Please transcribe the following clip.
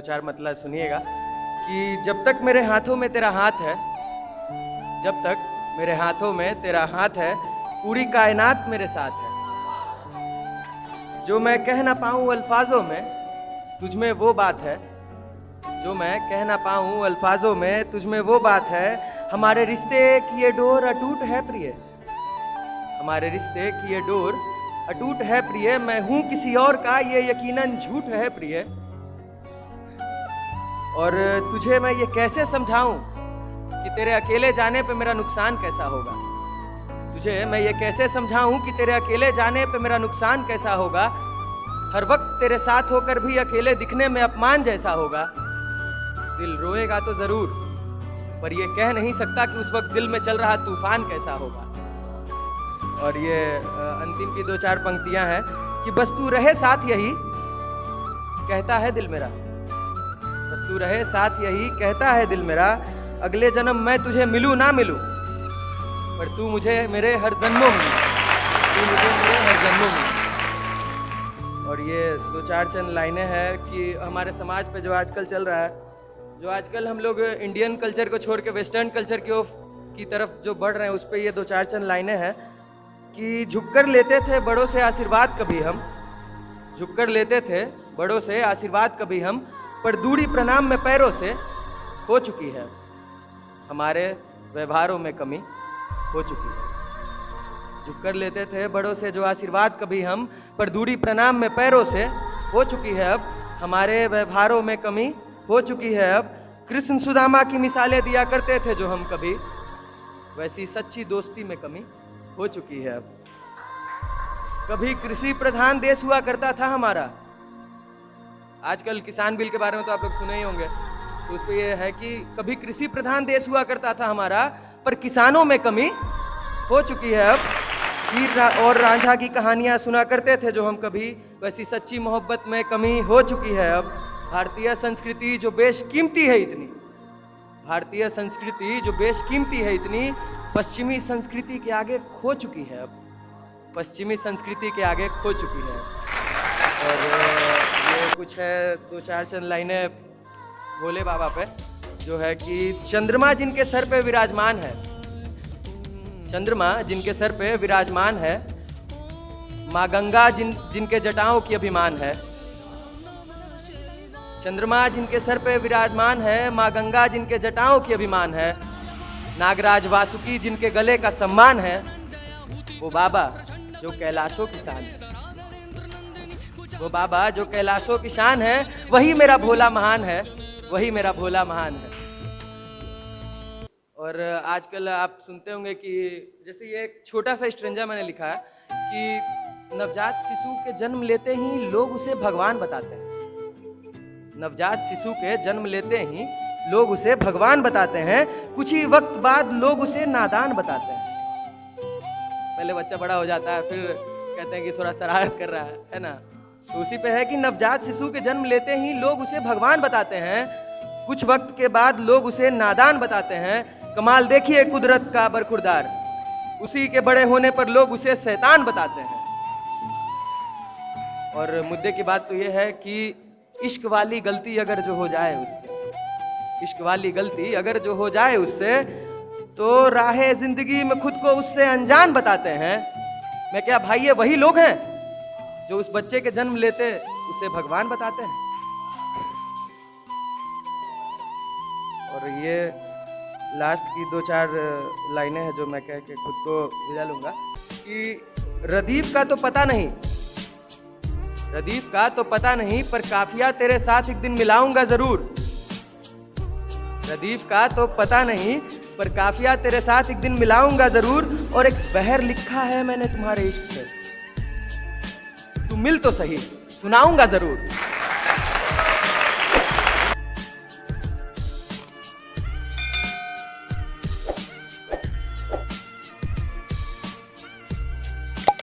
चार मतलब सुनिएगा कि जब तक मेरे हाथों में तेरा हाथ है, जब तक मेरे हाथों में तेरा हाथ है, पूरी कायनात मेरे साथ है। जो मैं कह ना पाऊं अल्फाजों में तुझमें वो बात है, जो मैं कह ना पाऊं अल्फाजों में तुझमें वो बात है। हमारे रिश्ते की ये डोर अटूट है प्रिय, हमारे रिश्ते की ये डोर अटूट है प्रिय। मैं हूं किसी और का ये यकीनन झूठ है प्रिय। और तुझे मैं ये कैसे समझाऊं कि तेरे अकेले जाने पे मेरा नुकसान कैसा होगा। तुझे मैं ये कैसे समझाऊं कि तेरे अकेले जाने पे मेरा नुकसान कैसा होगा। हर वक्त तेरे साथ होकर भी अकेले दिखने में अपमान जैसा होगा। दिल रोएगा तो जरूर, पर ये कह नहीं सकता कि उस वक्त दिल में चल रहा तूफान कैसा होगा। और ये अंतिम की 2-4 पंक्तियां हैं कि बस तू रहे साथ यही कहता है दिल मेरा, बस तू रहे साथ यही कहता है दिल मेरा। अगले जन्म मैं तुझे मिलूं ना मिलूं, पर तू मुझे मेरे हर जन्मों में, तू मुझे मेरे हर जन्मों में। और ये 2-4 चंद लाइनें हैं कि हमारे समाज पे जो आजकल चल रहा है, जो आजकल हम लोग इंडियन कल्चर को छोड़ के वेस्टर्न कल्चर की तरफ जो बढ़ रहे हैं, उस पर ये 2-4 चंद लाइनें हैं कि झुककर लेते थे बड़ों से आशीर्वाद कभी हम, झुककर लेते थे बड़ों से आशीर्वाद कभी हम, पर दूरी प्रणाम में पैरों से हो चुकी है। हमारे व्यवहारों में कमी हो चुकी है। झुककर लेते थे बड़ों से जो आशीर्वाद कभी हम, पर दूरी प्रणाम में पैरों से हो चुकी है अब। हमारे व्यवहारों में कमी हो चुकी है अब। कृष्ण सुदामा की मिसालें दिया करते थे जो हम कभी, वैसी सच्ची दोस्ती में कमी हो चुकी है अब। कभी कृषि प्रधान देश हुआ करता था हमारा। आजकल किसान बिल के बारे में तो आप लोग सुने ही होंगे, तो उस पर यह है कि कभी कृषि प्रधान देश हुआ करता था हमारा, पर किसानों में कमी हो चुकी है अब। हीर और रांझा की कहानियां सुना करते थे जो हम कभी, वैसी सच्ची मोहब्बत में कमी हो चुकी है अब। भारतीय संस्कृति जो बेशकीमती है इतनी, भारतीय संस्कृति जो बेशकीमती है इतनी, पश्चिमी संस्कृति के आगे खो चुकी है अब, पश्चिमी संस्कृति के आगे खो चुकी है। और ये कुछ है 2-4 चंद लाइनें भोले बाबा पे, जो है कि चंद्रमा जिनके सर पे विराजमान है, चंद्रमा जिनके सर पे विराजमान है, माँ गंगा जिनके जटाओं की अभिमान है। चंद्रमा जिनके सर पे विराजमान है, माँ गंगा जिनके जटाओं की अभिमान है। नागराज वासुकी जिनके गले का सम्मान है, वो बाबा जो कैलाशों की शान है, वो बाबा जो कैलाशों की शान है, वही मेरा भोला महान है, वही मेरा भोला महान है। और आजकल आप सुनते होंगे कि जैसे ये एक छोटा सा स्ट्रेंजर मैंने लिखा है कि नवजात शिशु के जन्म लेते ही लोग उसे भगवान बताते हैं। नवजात शिशु के जन्म लेते ही लोग उसे भगवान बताते हैं, कुछ ही वक्त बाद लोग उसे नादान बताते हैं। पहले बच्चा बड़ा हो जाता है, फिर कहते हैं कि थोड़ा शरारत कर रहा है ना। तो उसी पे है कि नवजात शिशु के जन्म लेते ही लोग उसे भगवान बताते हैं, कुछ वक्त के बाद लोग उसे नादान बताते हैं। कमाल देखिए कुदरत का बरखुरदार, उसी के बड़े होने पर लोग उसे शैतान बताते हैं। और मुद्दे की बात तो यह है कि इश्क वाली गलती अगर जो हो जाए उससे, इश्क वाली गलती अगर जो हो जाए उससे, तो राहे जिंदगी में खुद को उससे अनजान बताते हैं। मैं क्या भाई, ये वही लोग हैं जो उस बच्चे के जन्म लेते उसे भगवान बताते हैं। और ये लास्ट की 2-4 लाइनें हैं जो मैं कह के खुद को विदा लूंगा कि रदीफ का तो पता नहीं, रदीफ का तो पता नहीं, पर काफिया तेरे साथ एक दिन मिलाऊंगा जरूर। रदीफ का तो पता नहीं, पर काफिया तेरे साथ एक दिन मिलाऊंगा जरूर। और एक बहर लिखा है मैंने तुम्हारे इश्क पे, तू मिल तो सही, सुनाऊंगा जरूर।